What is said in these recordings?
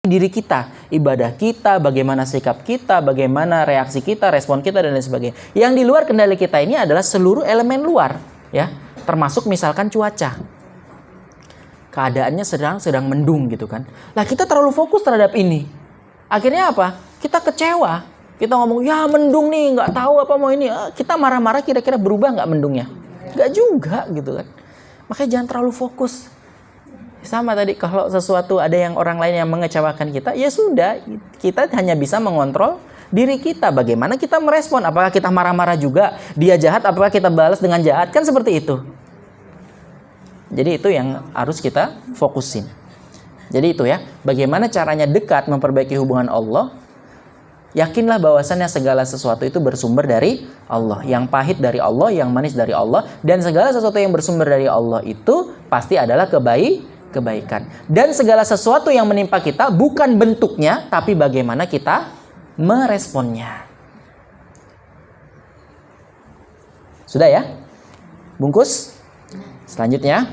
diri kita, ibadah kita, bagaimana sikap kita, bagaimana reaksi kita, respon kita dan lain sebagainya. Yang di luar kendali kita ini adalah seluruh elemen luar, ya, termasuk misalkan cuaca. Keadaannya sedang mendung gitu kan. Lah kita terlalu fokus terhadap ini. Akhirnya apa? Kita kecewa. Kita ngomong, ya mendung nih, nggak tahu apa mau ini. Kita marah-marah, kira-kira berubah nggak mendungnya? Nggak juga gitu kan. Makanya jangan terlalu fokus. Sama tadi, kalau sesuatu ada yang orang lain yang mengecewakan kita, ya sudah, kita hanya bisa mengontrol diri kita. Bagaimana kita merespon? Apakah kita marah-marah juga? Dia jahat, apakah kita balas dengan jahat? Kan seperti itu. Jadi itu yang harus kita fokusin. Jadi itu ya, bagaimana caranya dekat memperbaiki hubungan Allah. Yakinlah bahwasannya segala sesuatu itu bersumber dari Allah. Yang pahit dari Allah, yang manis dari Allah. Dan segala sesuatu yang bersumber dari Allah itu pasti adalah kebaikan. Dan segala sesuatu yang menimpa kita bukan bentuknya, tapi bagaimana kita meresponnya. Sudah ya? Bungkus? Selanjutnya.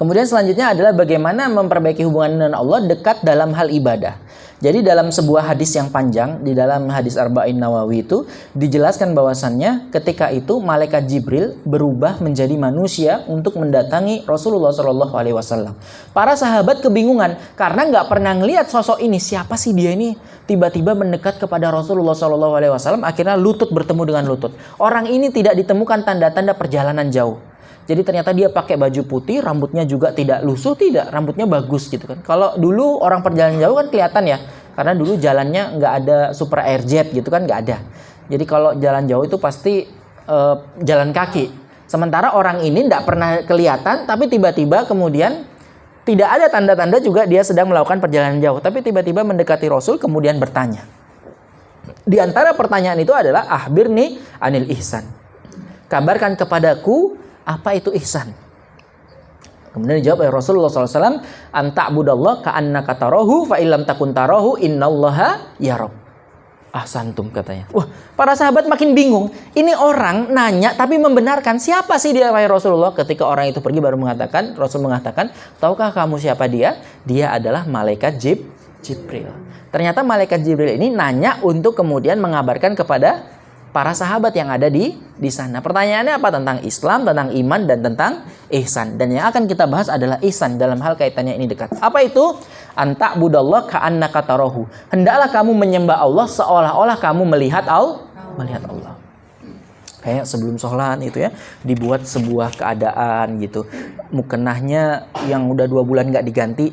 Kemudian selanjutnya adalah bagaimana memperbaiki hubungan dengan Allah dekat dalam hal ibadah. Jadi dalam sebuah hadis yang panjang, di dalam hadis Arba'in Nawawi itu dijelaskan bahwasannya ketika itu malaikat Jibril berubah menjadi manusia untuk mendatangi Rasulullah SAW. Para sahabat kebingungan karena nggak pernah ngelihat sosok ini. Siapa sih dia ini? Tiba-tiba mendekat kepada Rasulullah SAW. Akhirnya lutut bertemu dengan lutut. Orang ini tidak ditemukan tanda-tanda perjalanan jauh. Jadi ternyata dia pakai baju putih, rambutnya juga tidak lusuh, tidak, rambutnya bagus gitu kan. Kalau dulu orang perjalanan jauh kan kelihatan ya, karena dulu jalannya nggak ada super airjet gitu kan, nggak ada. Jadi kalau jalan jauh itu pasti jalan kaki. Sementara orang ini nggak pernah kelihatan, tapi tiba-tiba kemudian tidak ada tanda-tanda juga dia sedang melakukan perjalanan jauh. Tapi tiba-tiba mendekati Rasul kemudian bertanya. Di antara pertanyaan itu adalah ahbirni anil ihsan. Kabarkan kepadaku apa itu ihsan. Kemudian dijawab oleh Rasulullah SAW, anta'budallah ka'annaka tarahu fa illam takun tarahu innallaha yarab. Ahsantum katanya. Wah, para sahabat makin bingung. Ini orang nanya tapi membenarkan, siapa sih dia wahai Rasulullah? Ketika orang itu pergi baru mengatakan, Rasul mengatakan, tahukah kamu siapa dia? Dia adalah malaikat Jibril. Ternyata malaikat Jibril ini nanya untuk kemudian mengabarkan kepada para sahabat yang ada di sana. Pertanyaannya apa? Tentang Islam, tentang iman, dan tentang ihsan. Dan yang akan kita bahas adalah ihsan dalam hal kaitannya ini dekat. Apa itu? Anta'budallah ka'annaka tarahu. Hendaklah kamu menyembah Allah seolah-olah kamu melihat Allah. Kayak sebelum sholat itu ya, dibuat sebuah keadaan gitu. Mukenahnya yang udah 2 bulan nggak diganti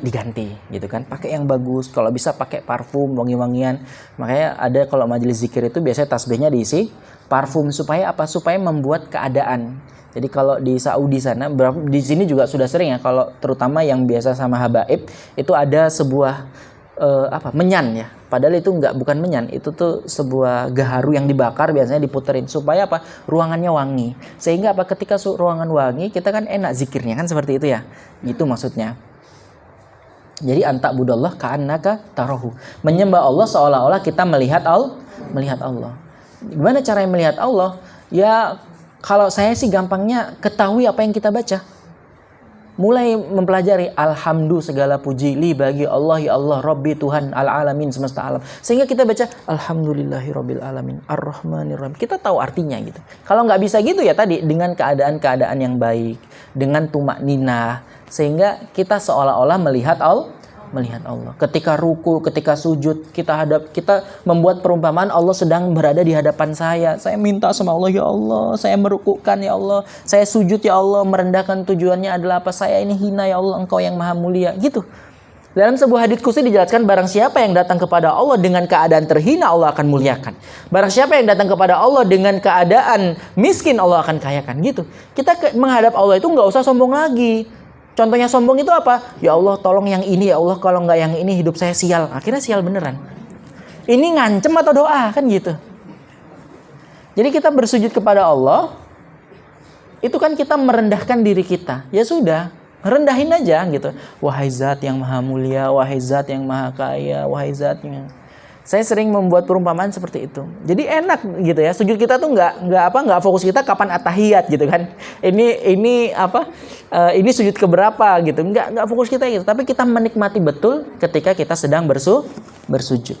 gitu kan. Pakai yang bagus, kalau bisa pakai parfum, wangi-wangian. Makanya ada kalau majelis zikir itu biasanya tasbihnya diisi parfum. Supaya apa? Supaya membuat keadaan. Jadi kalau di Saudi sana, di sini juga sudah sering ya, kalau terutama yang biasa sama habaib, itu ada sebuah menyan ya. Padahal itu bukan menyan, itu tuh sebuah gaharu yang dibakar, biasanya diputerin supaya apa? Ruangannya wangi. Sehingga apa? Ketika ruangan wangi, kita kan enak zikirnya kan, seperti itu ya. Itu maksudnya. Jadi anta'budallah ka'annaka tarahu. Menyembah Allah seolah-olah kita melihat Allah. Gimana caranya melihat Allah? Ya kalau saya sih gampangnya ketahui apa yang kita baca. Mulai mempelajari alhamdulillah segala puji li bagi Allah, ya Allah Rabbi Tuhan al-alamin semesta alam. Sehingga kita baca alhamdulillahirabbil alamin arrahmanirrahim. Kita tahu artinya gitu. Kalau nggak bisa gitu ya tadi dengan keadaan-keadaan yang baik, dengan tumak ninah, sehingga kita seolah-olah melihat Allah. Ketika ruku, ketika sujud, kita membuat perumpamaan Allah sedang berada di hadapan saya. Saya minta sama Allah, ya Allah, saya merukukan ya Allah, saya sujud ya Allah, merendahkan tujuannya adalah apa? Saya ini hina ya Allah, Engkau yang maha mulia. Gitu. Dalam sebuah hadits qudsi dijelaskan, barang siapa yang datang kepada Allah dengan keadaan terhina, Allah akan muliakan. Barang siapa yang datang kepada Allah dengan keadaan miskin, Allah akan kayakan. Gitu. Kita menghadap Allah itu nggak usah sombong lagi. Contohnya sombong itu apa? Ya Allah tolong yang ini, ya Allah kalau nggak yang ini hidup saya sial. Akhirnya sial beneran. Ini ngancem atau doa? Kan gitu. Jadi kita bersujud kepada Allah, itu kan kita merendahkan diri kita. Ya sudah, rendahin aja gitu. Wahai zat yang maha mulia, wahai zat yang maha kaya, wahai zat yang... Saya sering membuat perumpamaan seperti itu. Jadi enak gitu ya. Sujud kita tuh nggak fokus kita kapan at-tahiyat gitu kan. Ini sujud keberapa gitu. Nggak fokus kita gitu. Tapi kita menikmati betul ketika kita sedang bersujud.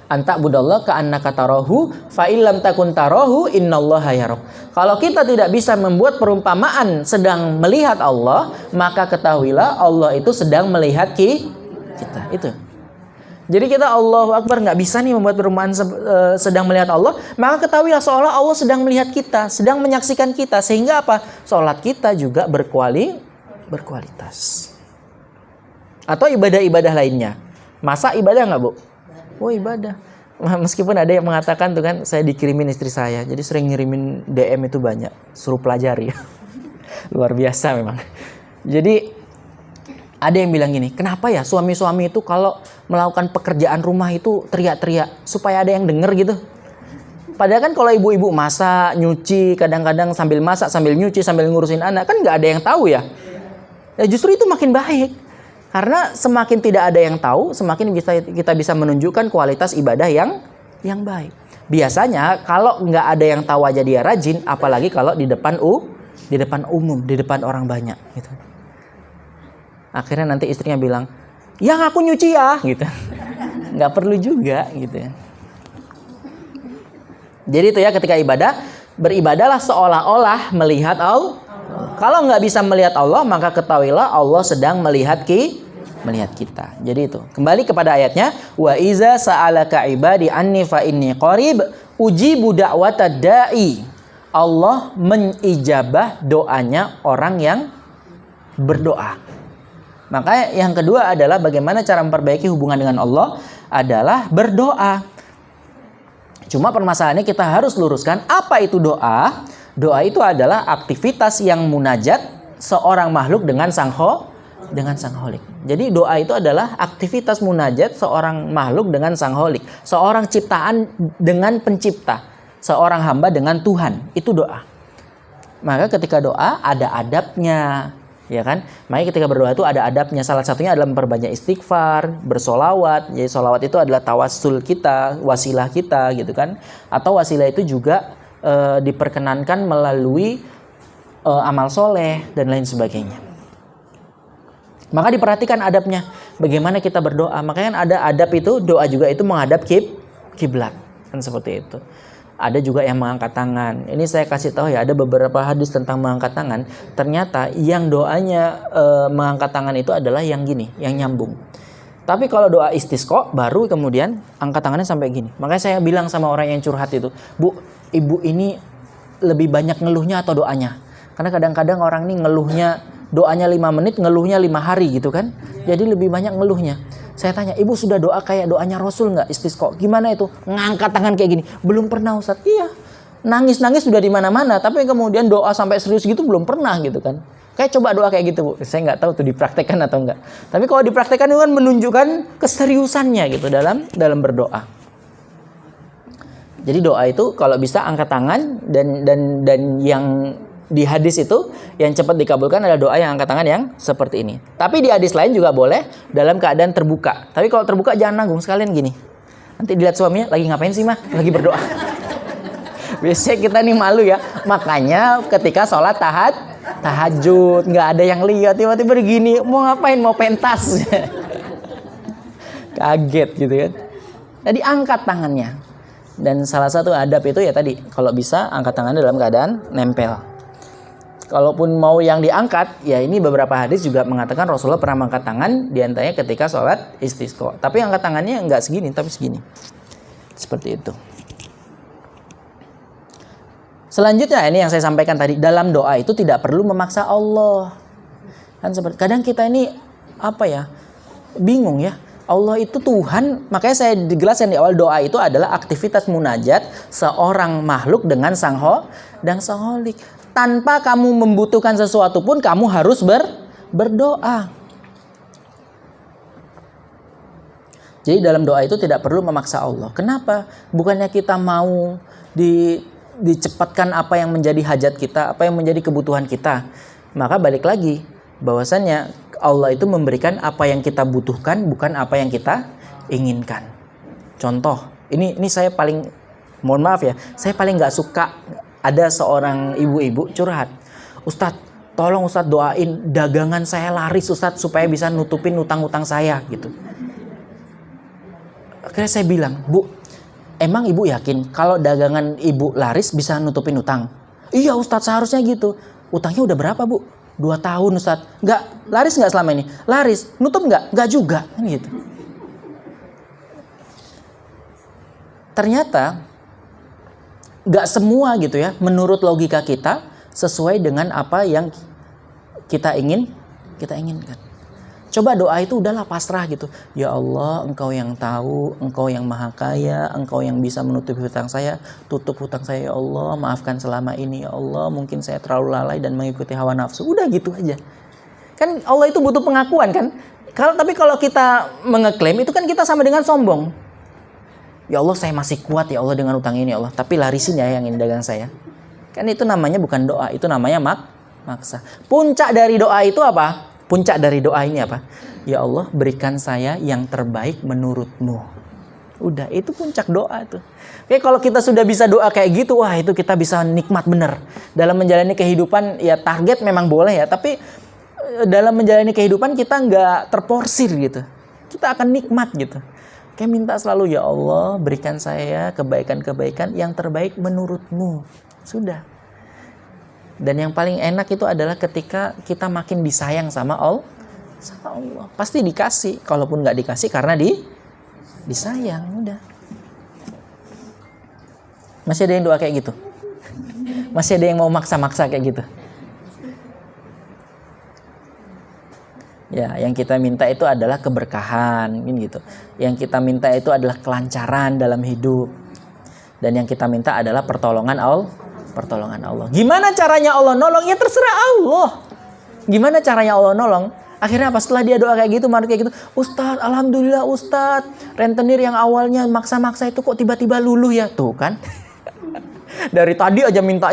Anta budallah ka'annaka tarahu fa illam takun tarahu innallaha yarah. Kalau kita tidak bisa membuat perumpamaan sedang melihat Allah, maka ketahuilah Allah itu sedang melihat kita. Itu. Jadi kita Allahu Akbar nggak bisa nih membuat perumpamaan sedang melihat Allah, maka ketahuilah seolah Allah sedang melihat kita, sedang menyaksikan kita, sehingga apa? Sholat kita juga berkualitas. Atau ibadah-ibadah lainnya. Masa ibadah nggak, Bu? Oh, ibadah. Meskipun ada yang mengatakan tuh kan, saya dikirimin istri saya, jadi sering ngirimin DM itu banyak, suruh pelajari. Luar biasa memang. Jadi ada yang bilang gini, kenapa ya suami-suami itu kalau melakukan pekerjaan rumah itu teriak-teriak supaya ada yang denger gitu. Padahal kan kalau ibu-ibu masak, nyuci, kadang-kadang sambil masak, sambil nyuci, sambil ngurusin anak, kan nggak ada yang tahu ya. Ya justru itu makin baik. Karena semakin tidak ada yang tahu, semakin kita bisa menunjukkan kualitas ibadah yang baik. Biasanya kalau nggak ada yang tahu aja dia rajin, apalagi kalau di depan umum, di depan orang banyak gitu. Akhirnya nanti istrinya bilang, yang aku nyuci ya, gitu. Nggak perlu juga, gitu. Jadi itu ya ketika ibadah, beribadahlah seolah-olah melihat Allah. Kalau nggak bisa melihat Allah, maka ketahuilah Allah sedang melihat kita. Jadi itu. Kembali kepada ayatnya, wa iza sa'alaka ibadi anni fa inni qarib ujibu da'watad da'i. Allah menijabah doanya orang yang berdoa. Maka yang kedua adalah bagaimana cara memperbaiki hubungan dengan Allah adalah berdoa. Cuma permasalahannya kita harus luruskan apa itu doa. Doa itu adalah aktivitas yang munajat seorang makhluk dengan sang holik. Jadi doa itu adalah aktivitas munajat seorang makhluk dengan sang holik. Seorang ciptaan dengan pencipta. Seorang hamba dengan Tuhan. Itu doa. Maka ketika doa ada adabnya. Ya kan? Makanya ketika berdoa itu ada adabnya. Salah satunya adalah memperbanyak istighfar, bersolawat. Jadi solawat itu adalah tawassul kita, wasilah kita gitu kan. Atau wasilah itu juga diperkenankan melalui amal soleh dan lain sebagainya. Maka diperhatikan adabnya. Bagaimana kita berdoa. Makanya ada adab itu, doa juga itu menghadap kiblat. Kan seperti itu. Ada juga yang mengangkat tangan. Ini saya kasih tahu ya, ada beberapa hadis tentang mengangkat tangan. Ternyata yang doanya mengangkat tangan itu adalah yang gini, yang nyambung. Tapi kalau doa istisqa baru kemudian angkat tangannya sampai gini. Makanya saya bilang sama orang yang curhat itu, Bu, ibu ini lebih banyak ngeluhnya atau doanya? Karena kadang-kadang orang ini ngeluhnya, doanya 5 menit, ngeluhnya 5 hari gitu kan. Jadi lebih banyak ngeluhnya. Saya tanya, ibu sudah doa kayak doanya Rasul nggak istisqa? Gimana itu? Ngangkat tangan kayak gini? Belum pernah Ustaz. Iya, nangis-nangis sudah di mana-mana. Tapi kemudian doa sampai serius gitu belum pernah gitu kan. Kayak coba doa kayak gitu, Bu. Saya nggak tahu tuh dipraktekkan atau enggak. Tapi kalau dipraktekkan itu kan menunjukkan keseriusannya gitu dalam berdoa. Jadi doa itu kalau bisa angkat tangan dan yang di hadis itu yang cepat dikabulkan adalah doa yang angkat tangan yang seperti ini. Tapi di hadis lain juga boleh dalam keadaan terbuka. Tapi kalau terbuka jangan nanggung, sekalian gini. Nanti dilihat suaminya, lagi ngapain sih mah? Lagi berdoa. Biasanya kita nih malu ya. Makanya ketika sholat tahajud nggak ada yang lihat, tiba-tiba begini, mau ngapain? Mau pentas. Kaget gitu kan. Jadi angkat tangannya. Dan salah satu adab itu ya tadi, kalau bisa angkat tangannya dalam keadaan nempel. Kalaupun mau yang diangkat, ya ini beberapa hadis juga mengatakan Rasulullah pernah mengangkat tangan diantaranya ketika sholat istisqa. Tapi angkat tangannya nggak segini, tapi segini. Seperti itu. Selanjutnya ini yang saya sampaikan tadi, dalam doa itu tidak perlu memaksa Allah. Kan seperti kadang kita ini bingung ya. Allah itu Tuhan, makanya saya dijelaskan di awal doa itu adalah aktivitas munajat seorang makhluk dengan sang holik. Tanpa kamu membutuhkan sesuatu pun kamu harus berdoa. Jadi dalam doa itu tidak perlu memaksa Allah. Kenapa? Bukannya kita mau dicepatkan apa yang menjadi hajat kita, apa yang menjadi kebutuhan kita. Maka balik lagi, bahwasannya Allah itu memberikan apa yang kita butuhkan, bukan apa yang kita inginkan. Contoh, ini saya paling, mohon maaf ya, saya paling nggak suka ada seorang ibu-ibu curhat, Ustadz, tolong Ustadz doain dagangan saya laris Ustadz supaya bisa nutupin utang-utang saya gitu. Akhirnya saya bilang, Bu, emang ibu yakin kalau dagangan ibu laris bisa nutupin utang? Iya Ustadz, seharusnya gitu. Utangnya udah berapa Bu? 2 tahun Ustadz. Nggak, laris nggak selama ini? Laris. Nutup nggak? Nggak juga. Kan gitu. Ternyata nggak semua gitu ya, menurut logika kita sesuai dengan apa yang kita inginkan. Coba doa itu udahlah pasrah gitu. Ya Allah, Engkau yang tahu, Engkau yang maha kaya, Engkau yang bisa menutupi hutang saya. Tutup hutang saya ya Allah, maafkan selama ini ya Allah. Mungkin saya terlalu lalai dan mengikuti hawa nafsu. Udah gitu aja. Kan Allah itu butuh pengakuan kan. Tapi kalau kita mengeklaim itu kan kita sama dengan sombong. Ya Allah, saya masih kuat ya Allah dengan utang ini ya Allah. Tapi larisin ya yang ini dagang saya. Kan itu namanya bukan doa, itu namanya maksa. Puncak dari doa itu apa? Puncak dari doa ini apa? Ya Allah, berikan saya yang terbaik menurut-Mu. Udah, itu puncak doa tuh. Oke, kalau kita sudah bisa doa kayak gitu, wah itu kita bisa nikmat bener. Dalam menjalani kehidupan, ya target memang boleh ya, tapi dalam menjalani kehidupan kita nggak terporsir gitu. Kita akan nikmat gitu. Kayak minta selalu, ya Allah, berikan saya kebaikan-kebaikan yang terbaik menurut-Mu. Sudah. Dan yang paling enak itu adalah ketika kita makin disayang sama Allah. Pasti dikasih. Kalaupun nggak dikasih karena disayang. Udah. Masih ada yang doa kayak gitu? Masih ada yang mau maksa-maksa kayak gitu? Ya, yang kita minta itu adalah keberkahan, gitu. Yang kita minta itu adalah kelancaran dalam hidup. Dan yang kita minta adalah pertolongan Allah. Gimana caranya Allah nolong? Ya terserah Allah. Gimana caranya Allah nolong? Akhirnya apa? Setelah dia doa kayak gitu, kayak gitu, Ustadz, alhamdulillah Ustadz, rentenir yang awalnya maksa-maksa itu kok tiba-tiba luluh ya, tuh kan? Dari tadi aja minta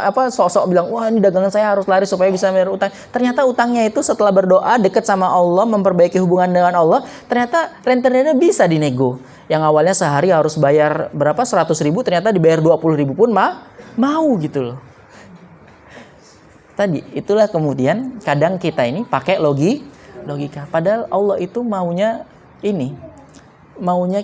sok-sok bilang, wah ini dagangan saya harus laris supaya bisa bayar utang. Ternyata utangnya itu setelah berdoa dekat sama Allah, memperbaiki hubungan dengan Allah, ternyata rentenirnya bisa dinego. Yang awalnya sehari harus bayar berapa? 100.000, ternyata dibayar 20.000 pun mau gitu loh. Tadi itulah kemudian kadang kita ini pakai logika. Padahal Allah itu maunya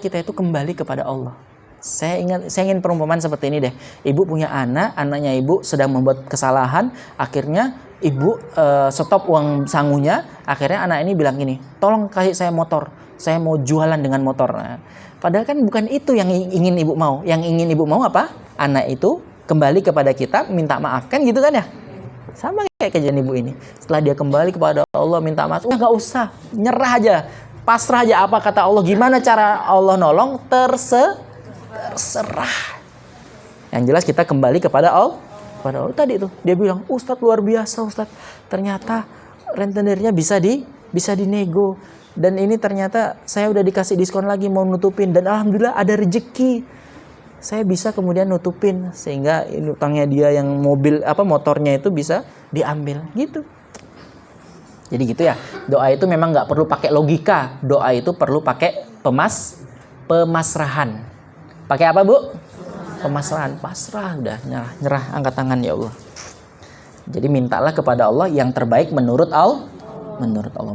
kita itu kembali kepada Allah. Saya ingin perumpamaan seperti ini deh. Ibu punya anaknya ibu sedang membuat kesalahan, akhirnya ibu stop uang sangunya, akhirnya anak ini bilang gini, tolong kasih saya motor, saya mau jualan dengan motor. Nah, padahal kan bukan itu yang ingin ibu mau. Yang ingin ibu mau apa? Anak itu kembali kepada kita, minta maaf, kan gitu kan ya? Sama kayak kejadian ibu ini. Setelah dia kembali kepada Allah, minta maaf, nggak usah, nyerah aja, pasrah aja. Apa kata Allah? Gimana cara Allah nolong? Terserah. Yang jelas kita kembali kepada Allah. Tadi itu dia bilang, Ustadz luar biasa Ustadz. Ternyata rentenirnya bisa dinego. Dan ini ternyata saya udah dikasih diskon lagi mau nutupin. Dan alhamdulillah ada rezeki. Saya bisa kemudian nutupin sehingga utangnya dia yang motornya itu bisa diambil gitu. Jadi gitu ya. Doa itu memang nggak perlu pakai logika. Doa itu perlu pakai pemasrahan. Pakai apa Bu? Pemasrahan. Pasrah, udah nyerah, angkat tangan ya Allah. Jadi mintalah kepada Allah yang terbaik menurut Allah.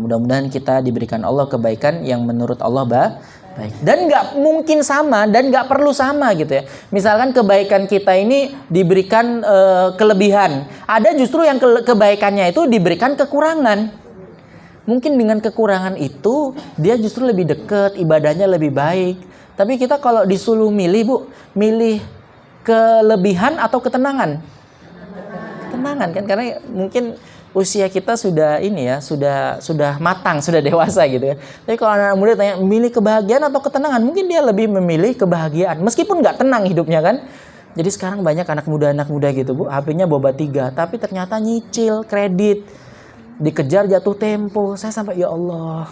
Mudah-mudahan kita diberikan Allah kebaikan yang menurut Allah baik. Dan nggak mungkin sama dan nggak perlu sama gitu ya. Misalkan kebaikan kita ini diberikan kelebihan, ada justru yang kebaikannya itu diberikan kekurangan. Mungkin dengan kekurangan itu dia justru lebih dekat, ibadahnya lebih baik. Tapi kita kalau disuruh milih milih kelebihan atau ketenangan? Ketenangan kan, karena mungkin usia kita sudah sudah matang, sudah dewasa gitu ya. Tapi kalau anak muda tanya milih kebahagiaan atau ketenangan, mungkin dia lebih memilih kebahagiaan meskipun nggak tenang hidupnya kan. Jadi sekarang banyak anak muda gitu Bu, HP-nya boba 3, tapi ternyata nyicil kredit, dikejar jatuh tempo. Saya sampai ya Allah,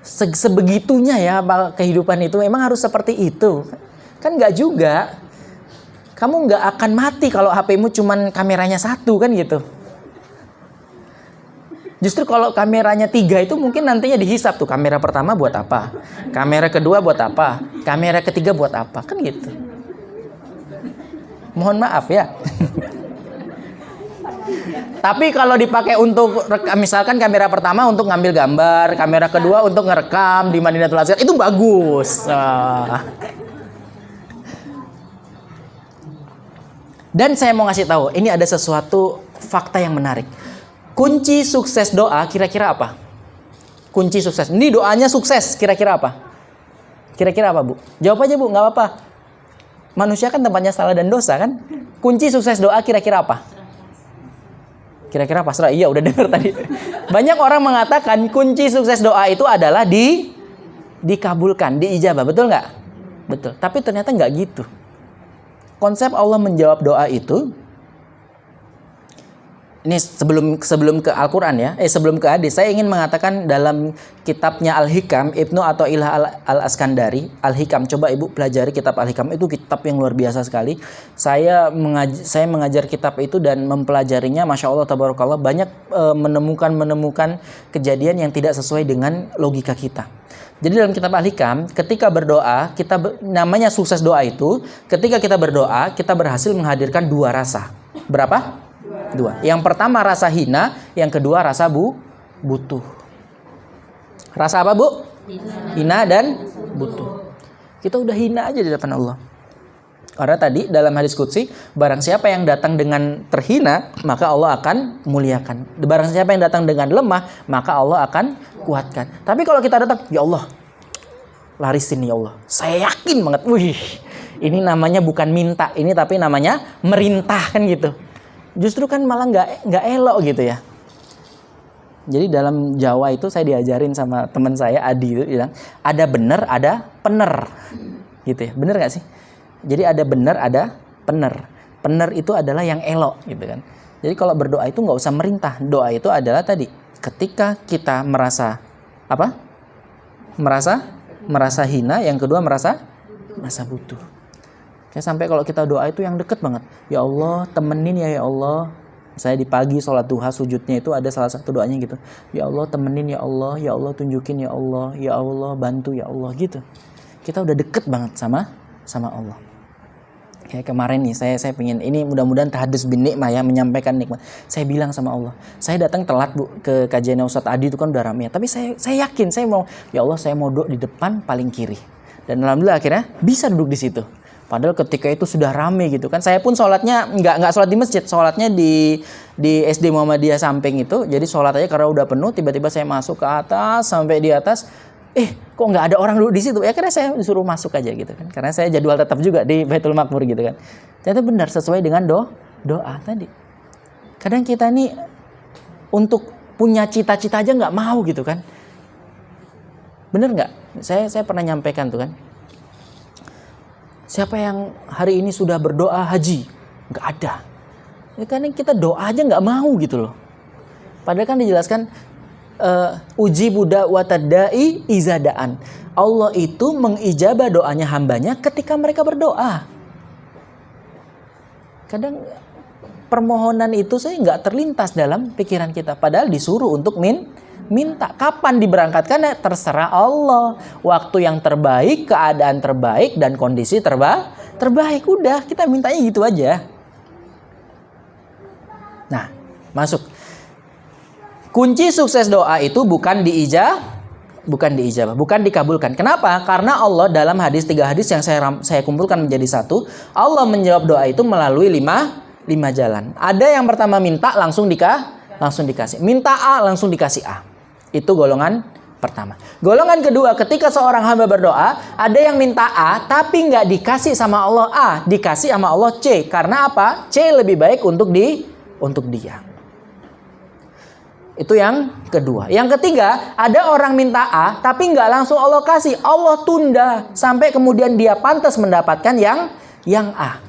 sebegitunya ya kehidupan itu memang harus seperti itu kan? Nggak juga. Kamu nggak akan mati kalau HP-mu cuman kameranya 1 kan gitu. Justru kalau kameranya 3 itu mungkin nantinya dihisap tuh. Kamera pertama buat apa? Kamera kedua buat apa? Kamera ketiga buat apa? Kan gitu. Mohon maaf ya. Tapi kalau dipakai untuk misalkan kamera pertama untuk ngambil gambar, kamera kedua untuk ngerekam di Madinatul Azhar, itu bagus. Dan saya mau ngasih tahu, ini ada sesuatu fakta yang menarik. Kunci sukses doa kira-kira apa? Kunci sukses. Ini doanya sukses, kira-kira apa? Kira-kira apa, Bu? Jawab aja, Bu, nggak apa-apa. Manusia kan tempatnya salah dan dosa kan? Kunci sukses doa kira-kira apa? Kira-kira pasrah? Iya, udah dengar tadi. Banyak orang mengatakan kunci sukses doa itu adalah dikabulkan, diijabah. Betul nggak? Betul. Tapi ternyata nggak gitu. Konsep Allah menjawab doa itu, ini sebelum ke Al-Quran ya, sebelum ke hadis, saya ingin mengatakan dalam kitabnya Al-Hikam, Ibnu Athaillah Al-Askandari, Al-Hikam, coba Ibu pelajari kitab Al-Hikam, itu kitab yang luar biasa sekali. Saya mengajar kitab itu dan mempelajarinya, Masya Allah, Tabarakallah, banyak menemukan kejadian yang tidak sesuai dengan logika kita. Jadi dalam kitab Al-Hikam, ketika berdoa, namanya sukses doa itu, ketika kita berdoa, kita berhasil menghadirkan 2 rasa. Berapa? 2. Yang pertama rasa hina, yang kedua rasa butuh. Rasa apa, Bu? Hina dan butuh. Kita udah hina aja di depan Allah. Karena tadi dalam hadis qudsi, barang siapa yang datang dengan terhina, maka Allah akan muliakan. Barang siapa yang datang dengan lemah, maka Allah akan kuatkan. Tapi kalau kita datang, ya Allah, larisin ya Allah. Saya yakin banget, wih, ini namanya bukan minta, ini tapi namanya merintah kan gitu. Justru kan malah nggak elok gitu ya. Jadi dalam Jawa itu saya diajarin sama teman saya Adi itu bilang, ada bener, ada pener, gitu ya. Bener nggak sih? Jadi ada bener, ada pener. Pener itu adalah yang elok gitu kan. Jadi kalau berdoa itu nggak usah merintah. Doa itu adalah tadi, ketika kita merasa apa? Merasa hina, yang kedua merasa butuh. Kayak sampai kalau kita doa itu yang deket banget. Ya Allah, temenin ya Allah. Saya di pagi sholat duha sujudnya itu ada salah satu doanya gitu. Ya Allah, temenin ya Allah tunjukin ya Allah bantu ya Allah gitu. Kita udah deket banget sama Allah. Kayak kemarin nih saya pengen ini mudah-mudahan tahadus bin nikmah ya, menyampaikan nikmat. Saya bilang sama Allah, saya datang telat Bu ke kajiannya Ustadz Adi itu kan udah rame. Tapi saya yakin saya mau, ya Allah saya mau duduk di depan paling kiri. Dan alhamdulillah akhirnya bisa duduk di situ. Padahal ketika itu sudah rame gitu kan. Saya pun sholatnya nggak sholat di masjid, sholatnya di SD Muhammadiyah samping itu. Jadi sholat aja karena udah penuh. Tiba-tiba saya masuk ke atas sampai di atas. Kok nggak ada orang dulu di situ? Ya karena saya disuruh masuk aja gitu kan. Karena saya jadwal tetap juga di Baitul Maqmur gitu kan. Ternyata benar sesuai dengan doa tadi. Kadang kita nih untuk punya cita-cita aja nggak mau gitu kan. Bener nggak? Saya pernah nyampaikan tuh kan. Siapa yang hari ini sudah berdoa haji? Nggak ada. Ya kan kita doa aja nggak mau gitu loh. Padahal kan dijelaskan uji budak watadai izadaan. Allah itu mengijabah doanya hambanya ketika mereka berdoa. Kadang permohonan itu saya nggak terlintas dalam pikiran kita. Padahal disuruh untuk minta. Kapan diberangkatkan ya terserah Allah. Waktu yang terbaik, keadaan terbaik, dan kondisi terbaik. Udah, kita mintanya gitu aja. Nah, masuk. Kunci sukses doa itu bukan diijabah, bukan dikabulkan. Kenapa? Karena Allah dalam 3 hadis yang saya kumpulkan menjadi satu, Allah menjawab doa itu melalui 5 jalan. Ada yang pertama minta langsung dikasih. Minta A langsung dikasih A. Itu golongan pertama. Golongan kedua, ketika seorang hamba berdoa, ada yang minta A tapi nggak dikasih sama Allah A, dikasih sama Allah C. Karena apa? C lebih baik untuk dia. Itu yang kedua. Yang ketiga, ada orang minta A tapi nggak langsung Allah kasih, Allah tunda sampai kemudian dia pantas mendapatkan yang A.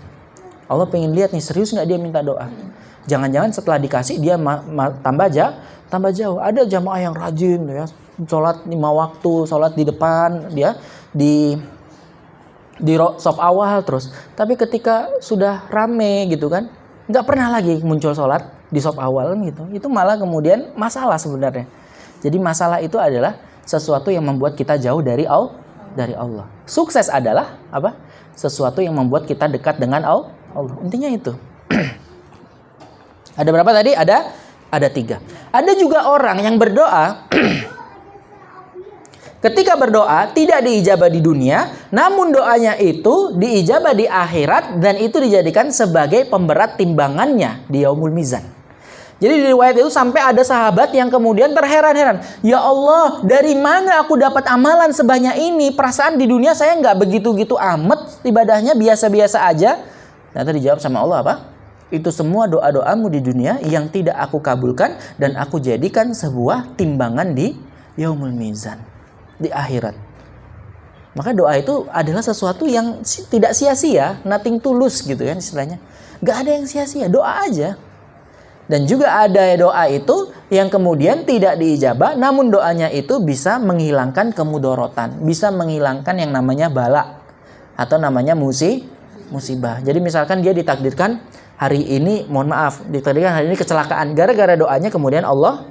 Allah pengen lihat nih, serius nggak dia minta doa. Jangan-jangan setelah dikasih dia tambah jauh. Ada jamaah yang rajin ya, sholat 5 waktu, sholat di depan, dia di saf awal terus. Tapi ketika sudah rame gitu kan, nggak pernah lagi muncul sholat di sop awal kan gitu. Itu malah kemudian masalah sebenarnya. Jadi masalah itu adalah sesuatu yang membuat kita jauh dari Allah. Sukses adalah apa? Sesuatu yang membuat kita dekat dengan Allah. Intinya itu. Ada berapa tadi? Ada 3. Ada juga orang yang berdoa ketika berdoa tidak diijabah di dunia, namun doanya itu diijabah di akhirat dan itu dijadikan sebagai pemberat timbangannya di yaumul mizan. Jadi di riwayat itu sampai ada sahabat yang kemudian terheran-heran. Ya Allah, dari mana aku dapat amalan sebanyak ini? Perasaan di dunia saya nggak begitu-gitu amat, ibadahnya biasa-biasa aja. Ternyata dijawab sama Allah apa? Itu semua doa-doamu di dunia yang tidak aku kabulkan dan aku jadikan sebuah timbangan di yaumul mizan, di akhirat. Maka doa itu adalah sesuatu yang tidak sia-sia, nothing tulus gitu kan istilahnya. Gak ada yang sia-sia, doa aja. Dan juga ada doa itu yang kemudian tidak diijabah, namun doanya itu bisa menghilangkan kemudorotan, bisa menghilangkan yang namanya bala atau namanya musibah. Jadi misalkan dia ditakdirkan hari ini, mohon maaf, ditakdirkan hari ini kecelakaan, gara-gara doanya kemudian Allah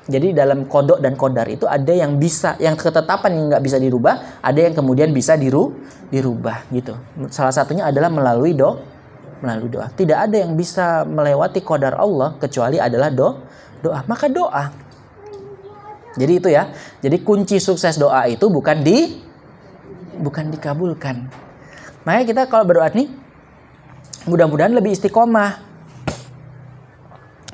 jadi dalam kodok dan kodar itu ada yang bisa, yang ketetapan yang nggak bisa dirubah, ada yang kemudian bisa dirubah gitu. Salah satunya adalah melalui doa. Tidak ada yang bisa melewati qadar Allah kecuali adalah doa. Maka doa. Jadi itu ya. Jadi kunci sukses doa itu bukan dikabulkan. Makanya kita kalau berdoa nih, mudah-mudahan lebih istiqomah.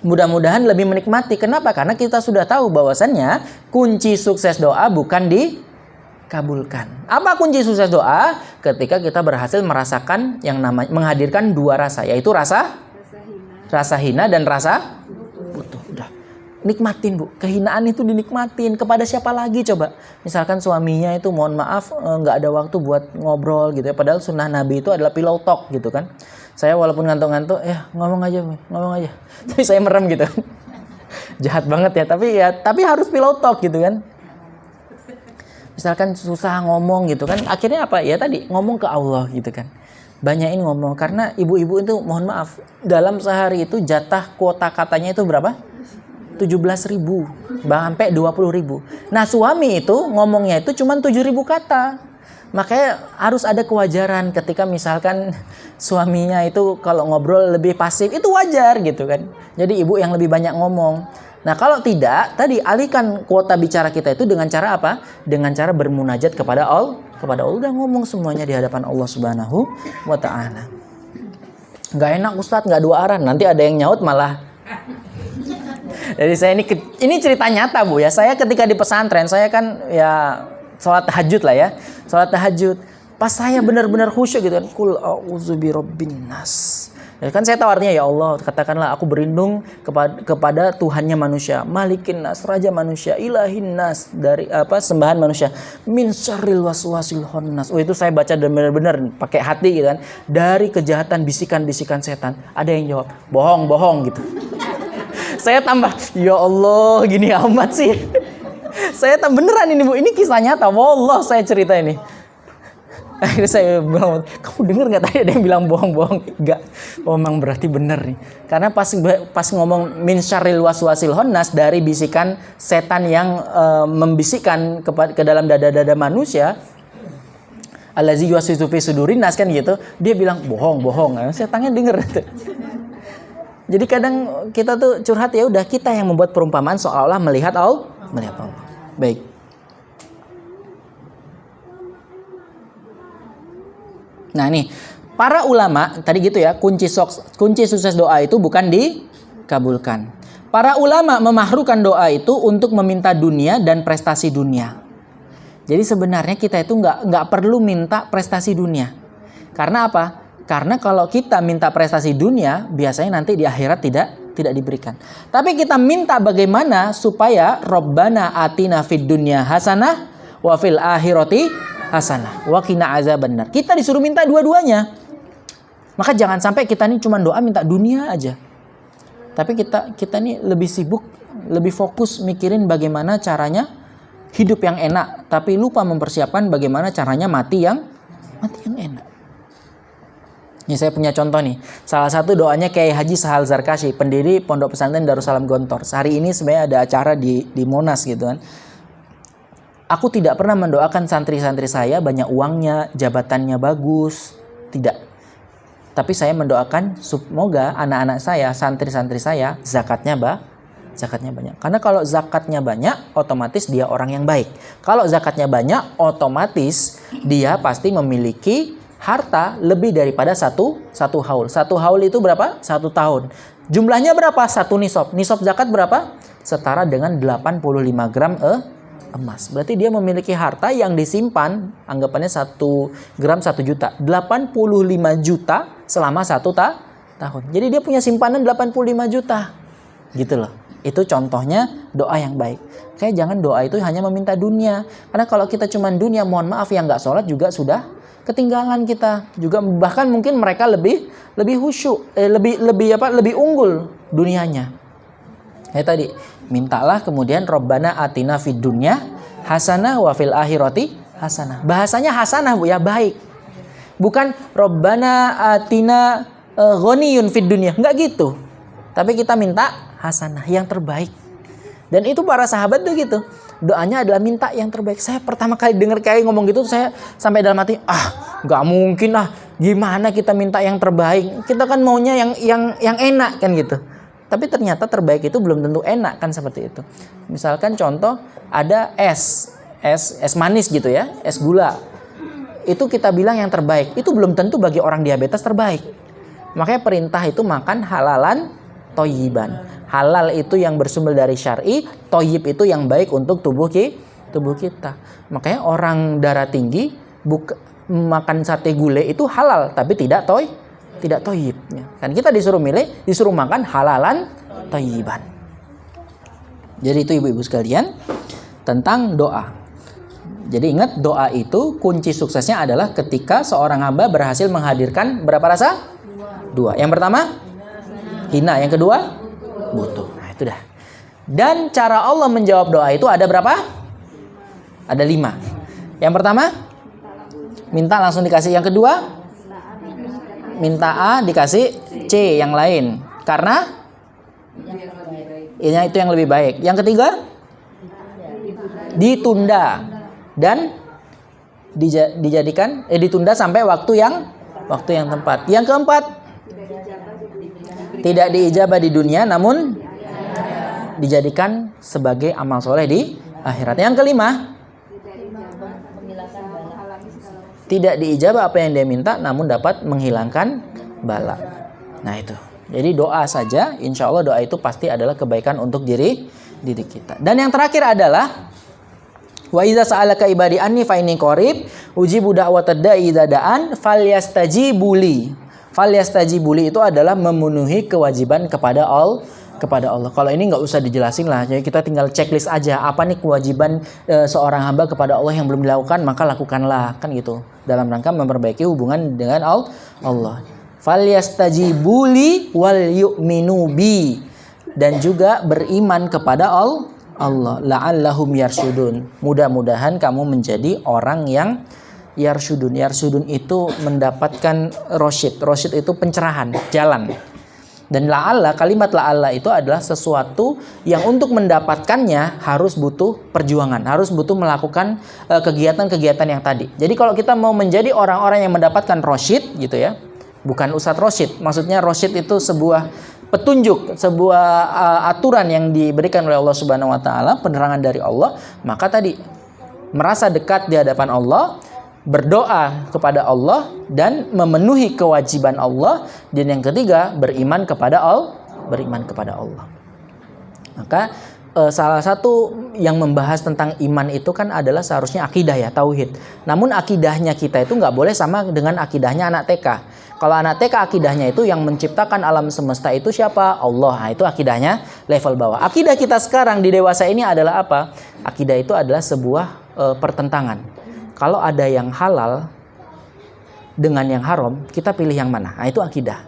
Mudah-mudahan lebih menikmati. Kenapa? Karena kita sudah tahu bahwasannya kunci sukses doa bukan dikabulkan. Apa kunci sukses doa? Ketika kita berhasil merasakan yang namanya menghadirkan 2 rasa, yaitu rasa hina dan rasa butuh. Udah, nikmatin Bu. Kehinaan itu dinikmatin. Kepada siapa lagi coba? Misalkan suaminya itu mohon maaf nggak ada waktu buat ngobrol gitu ya. Padahal sunnah Nabi itu adalah pillow talk gitu kan. Saya walaupun ngantuk-ngantuk, ngomong aja. Tapi saya merem gitu. Jahat banget ya. Tapi harus pillow talk gitu kan. Misalkan susah ngomong gitu kan, akhirnya apa? Ya tadi ngomong ke Allah gitu kan. Banyakin ngomong karena ibu-ibu itu mohon maaf dalam sehari itu jatah kuota katanya itu berapa? 17.000 sampai 20.000. Nah suami itu ngomongnya itu cuma 7.000 kata. Makanya harus ada kewajaran ketika misalkan suaminya itu kalau ngobrol lebih pasif, itu wajar gitu kan. Jadi ibu yang lebih banyak ngomong. Nah kalau tidak, tadi alihkan kuota bicara kita itu dengan cara apa? Dengan cara bermunajat kepada Allah. Udah ngomong semuanya di hadapan Allah Subhanahu wa ta'ala. Gak enak Ustadz, gak 2 arah. Nanti ada yang nyaut malah. Jadi saya ini cerita nyata Bu ya. Saya ketika di pesantren, saya kan ya sholat tahajud lah ya. Sholat tahajud. Pas saya benar-benar khusyuk gitu kan. Kul a'udzu birabbin nas. Ya kan saya tahu artinya, ya Allah, katakanlah aku berlindung kepada Tuhannya manusia, Malikin Nas, Raja manusia, Ilahin Nas, dari sembahan manusia, min syarril waswasil khannas. Itu saya baca dan benar-benar pakai hati gitu kan. Dari kejahatan bisikan-bisikan setan. Ada yang jawab, bohong gitu. Saya tambah, ya Allah, gini amat sih. Saya beneran ini Bu, ini kisah nyata, wallah saya cerita ini. Akhirnya saya bilang, kamu dengar nggak tadi ada yang bilang bohong? Enggak. Oh, memang berarti benar nih. Karena pas ngomong min syarril waswasil khannas, dari bisikan setan yang membisikkan ke dalam dada-dada manusia, allazi yuwaswisu fi sudurin nas kan gitu. Dia bilang bohong. Setannya dengar. Jadi kadang kita tuh curhat, ya udah kita yang membuat perumpamaan seolah-olah melihat Allah. Baik. Nah nih, para ulama tadi gitu ya, kunci sukses doa itu bukan dikabulkan. Para ulama memahrukan doa itu untuk meminta dunia dan prestasi dunia. Jadi sebenarnya kita itu nggak perlu minta prestasi dunia. Karena apa? Karena kalau kita minta prestasi dunia, biasanya nanti di akhirat tidak diberikan. Tapi kita minta bagaimana supaya Rabbana atina fid dunya hasanah wa fil akhirati hasanah wa qina azabannar. Kita disuruh minta dua-duanya. Maka jangan sampai kita ini cuma doa minta dunia aja. Tapi kita ini lebih sibuk, lebih fokus mikirin bagaimana caranya hidup yang enak, tapi lupa mempersiapkan bagaimana caranya mati yang enak. Ini saya punya contoh nih. Salah satu doanya Kiai Haji Sahal Zarkashi, pendiri Pondok Pesantren Darussalam Gontor. Hari ini sebenarnya ada acara di Monas gitu kan. Aku tidak pernah mendoakan santri-santri saya banyak uangnya, jabatannya bagus. Tidak. Tapi saya mendoakan semoga anak-anak saya, santri-santri saya, zakatnya banyak. Karena kalau zakatnya banyak, otomatis dia orang yang baik. Kalau zakatnya banyak, otomatis dia pasti memiliki harta lebih daripada satu haul. Satu haul itu berapa? 1 tahun. Jumlahnya berapa? 1 nisab. Nisab zakat berapa? Setara dengan 85 gram emas. Berarti dia memiliki harta yang disimpan, anggapannya 1 gram 1 juta. 85 juta selama 1 tahun. Jadi dia punya simpanan 85 juta. Gitu loh. Itu contohnya doa yang baik. Kayak jangan doa itu hanya meminta dunia. Karena kalau kita cuma dunia, mohon maaf yang nggak sholat juga sudah ketinggalan kita. Juga bahkan mungkin mereka lebih khusyuk, lebih unggul dunianya. Kayak tadi, mintalah kemudian Rabbana atina fid dunya hasanah wa fil akhirati hasanah. Bahasanya hasanah Bu ya, baik. Bukan Rabbana atina ghaniyun fid dunya, enggak gitu. Tapi kita minta hasanah yang terbaik. Dan itu para sahabat tuh gitu. Doanya adalah minta yang terbaik. Saya pertama kali dengar kayak ngomong gitu, saya sampai dalam hati, nggak mungkin lah. Gimana kita minta yang terbaik? Kita kan maunya yang enak kan gitu. Tapi ternyata terbaik itu belum tentu enak kan seperti itu. Misalkan contoh ada es manis gitu ya, es gula. Itu kita bilang yang terbaik. Itu belum tentu bagi orang diabetes terbaik. Makanya perintah itu makan halalan thayyiban. Halal itu yang bersumber dari syar'i, thayyib itu yang baik untuk tubuh kita. Makanya orang darah tinggi makan sate gulai itu halal, tapi tidak thayyib. Kan kita disuruh makan halalan thayyiban. Jadi itu ibu-ibu sekalian tentang doa. Jadi ingat, doa itu kunci suksesnya adalah ketika seorang hamba berhasil menghadirkan berapa rasa? 2. Yang pertama hina, yang kedua butuh. Nah itu dah. Dan cara Allah menjawab doa itu ada berapa? Ada 5. Yang pertama, minta langsung dikasih. Yang kedua, minta A dikasih C yang lain. Karena itu yang lebih baik. Yang ketiga, ditunda dan ditunda sampai waktu yang tepat. Yang keempat, tidak diijabah di dunia, namun dijadikan sebagai amal soleh di akhirat. Yang kelima, tidak diijabah apa yang dia minta, namun dapat menghilangkan bala. Nah itu. Jadi doa saja, insya Allah doa itu pasti adalah kebaikan untuk diri kita. Dan yang terakhir adalah wa iza sa'alaka ibadi anni fa inni qarib ujibu da'watad da'i idza da'an falyastajibuli. Falyastajibuli itu adalah memenuhi kewajiban kepada Allah. Kalau ini nggak usah dijelasin lah. Jadi kita tinggal checklist aja. Apa nih kewajiban seorang hamba kepada Allah yang belum dilakukan, maka lakukanlah. Kan gitu. Dalam rangka memperbaiki hubungan dengan Allah. Falyastajibuli wal yu'minu bi. Dan juga beriman kepada Allah. La'allahum yarsyudun. Mudah-mudahan kamu menjadi orang yang yarsyudun. Yarsyudun itu mendapatkan rosyid. Rosyid itu pencerahan, jalan. Dan la'alla, kalimat la'alla itu adalah sesuatu yang untuk mendapatkannya harus butuh perjuangan, harus butuh melakukan kegiatan-kegiatan yang tadi. Jadi kalau kita mau menjadi orang-orang yang mendapatkan rosyid gitu ya, bukan Ustadz Rosyid. Maksudnya rosyid itu sebuah petunjuk, sebuah aturan yang diberikan oleh Allah Subhanahu wa taala, penerangan dari Allah, maka tadi merasa dekat di hadapan Allah, berdoa kepada Allah dan memenuhi kewajiban Allah, dan yang ketiga beriman kepada Allah. Maka salah satu yang membahas tentang iman itu kan adalah seharusnya akidah ya, tauhid. Namun akidahnya kita itu nggak boleh sama dengan akidahnya anak TK. Kalau anak TK akidahnya itu yang menciptakan alam semesta itu siapa? Allah. Nah, itu akidahnya level bawah. Akidah kita sekarang di dewasa ini adalah apa? Akidah itu adalah sebuah pertentangan. Kalau ada yang halal dengan yang haram, kita pilih yang mana? Nah, itu akidah.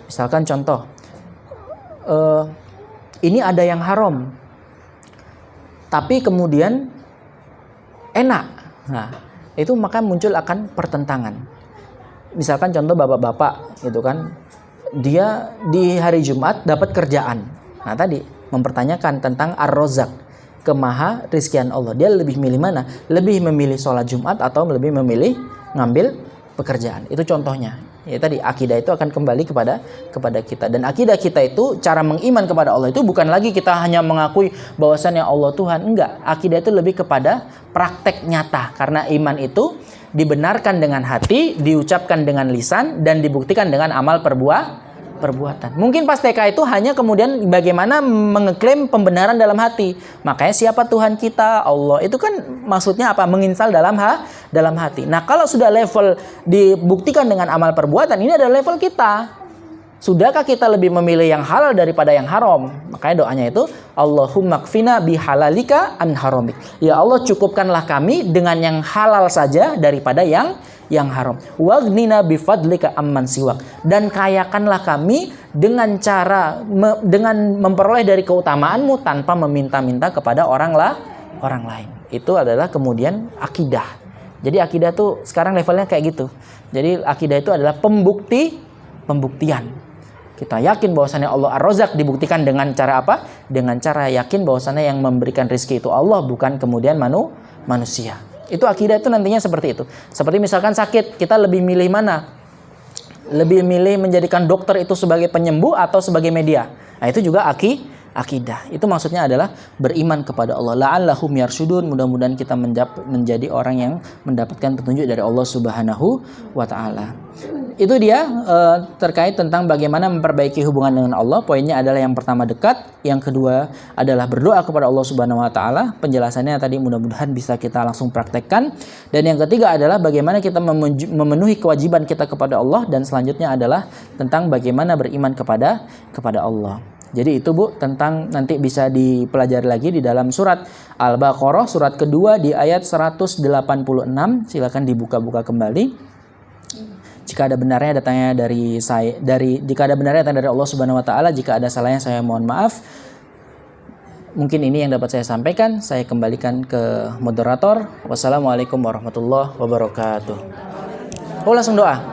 Misalkan contoh, ini ada yang haram, tapi kemudian enak. Nah, itu maka muncul akan pertentangan. misalkan contoh bapak-bapak gitu kan, dia di hari Jumat dapat kerjaan. Nah tadi mempertanyakan tentang ar-rozak, kemaha rizkian Allah. Dia lebih milih mana? Lebih memilih sholat Jumat atau lebih memilih ngambil pekerjaan? Itu contohnya. Ya tadi akidah itu akan kembali kepada kita, dan akidah kita itu cara mengiman kepada Allah itu bukan lagi kita hanya mengakui bahwasannya Allah Tuhan, enggak. Akidah itu lebih kepada praktek nyata, karena iman itu dibenarkan dengan hati, diucapkan dengan lisan, dan dibuktikan dengan amal perbuatan. Mungkin pas TK itu hanya kemudian bagaimana mengeklaim pembenaran dalam hati. Makanya siapa Tuhan kita? Allah. Itu kan maksudnya apa? Menginstal dalam hati. Nah, kalau sudah level dibuktikan dengan amal perbuatan, ini adalah level kita. Sudahkah kita lebih memilih yang halal daripada yang haram? Makanya doanya itu Allahumma kfina bihalalika an haramik. Ya Allah, cukupkanlah kami dengan yang halal saja daripada yang haram. Wagnina bifadlika amman siwak. Dan kayakanlah kami dengan cara dengan memperoleh dari keutamaanmu tanpa meminta-minta kepada orang lain. Itu adalah kemudian akidah. Jadi akidah tuh sekarang levelnya kayak gitu. Jadi akidah itu adalah pembuktian. Kita yakin bahwasannya Allah Ar-Razzaq, dibuktikan dengan cara apa? Dengan cara yakin bahwasannya yang memberikan rezeki itu Allah, bukan kemudian manusia. Itu akidah itu nantinya seperti itu. Seperti misalkan sakit, kita lebih milih mana? Lebih milih menjadikan dokter itu sebagai penyembuh atau sebagai media. Nah, itu juga akidah. Itu maksudnya adalah beriman kepada Allah. La'allahum yarsyudun. Mudah-mudahan kita menjadi orang yang mendapatkan petunjuk dari Allah Subhanahu wa taala. Itu dia terkait tentang bagaimana memperbaiki hubungan dengan Allah. Poinnya adalah yang pertama dekat, yang kedua adalah berdoa kepada Allah Subhanahu wa taala. Penjelasannya tadi mudah-mudahan bisa kita langsung praktekkan. Dan yang ketiga adalah bagaimana kita memenuhi kewajiban kita kepada Allah, dan selanjutnya adalah tentang bagaimana beriman kepada Allah. Jadi itu Bu, tentang nanti bisa dipelajari lagi di dalam surat Al-Baqarah, surat kedua di ayat 186. Silakan dibuka-buka kembali. Jika ada benarnya datangnya jika ada benarnya datang dari Allah Subhanahu wa taala, jika ada salahnya saya mohon maaf. Mungkin ini yang dapat saya sampaikan. Saya kembalikan ke moderator. Wassalamualaikum warahmatullahi wabarakatuh. Oh, langsung doa.